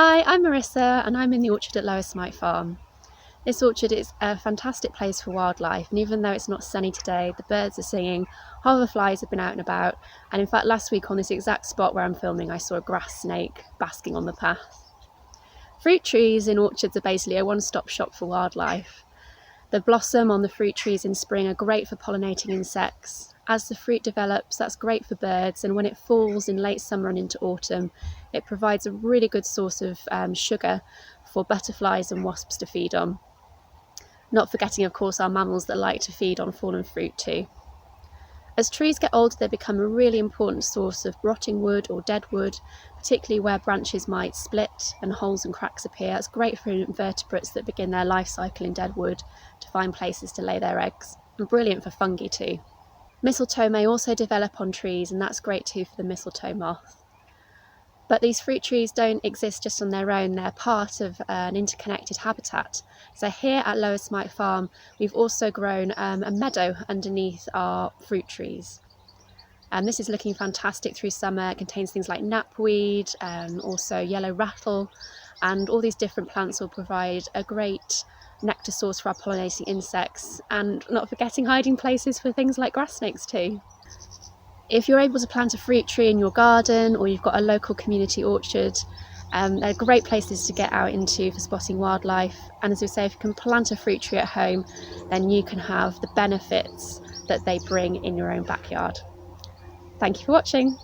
Hi, I'm Marissa and I'm in the orchard at Lower Smythe Farm. This orchard is a fantastic place for wildlife, and even though it's not sunny today, the birds are singing, hoverflies have been out and about, and in fact last week on this exact spot where I'm filming I saw a grass snake basking on the path. Fruit trees in orchards are basically a one-stop shop for wildlife. The blossom on the fruit trees in spring are great for pollinating insects. As the fruit develops, that's great for birds, and when it falls in late summer and into autumn, it provides a really good source of sugar for butterflies and wasps to feed on. Not forgetting, of course, our mammals that like to feed on fallen fruit too. As trees get older, they become a really important source of rotting wood or dead wood, particularly where branches might split and holes and cracks appear. It's great for invertebrates that begin their life cycle in dead wood to find places to lay their eggs, and brilliant for fungi too. Mistletoe may also develop on trees, and that's great too for the mistletoe moth. But these fruit trees don't exist just on their own, they're part of an interconnected habitat. So here at Lower Smythe Farm, we've also grown a meadow underneath our fruit trees. This is looking fantastic through summer. It contains things like knapweed, also yellow rattle, and all these different plants will provide a great nectar source for our pollinating insects, and not forgetting hiding places for things like grass snakes too. If you're able to plant a fruit tree in your garden, or you've got a local community orchard, they're great places to get out into for spotting wildlife. And as we say, if you can plant a fruit tree at home, then you can have the benefits that they bring in your own backyard. Thank you for watching.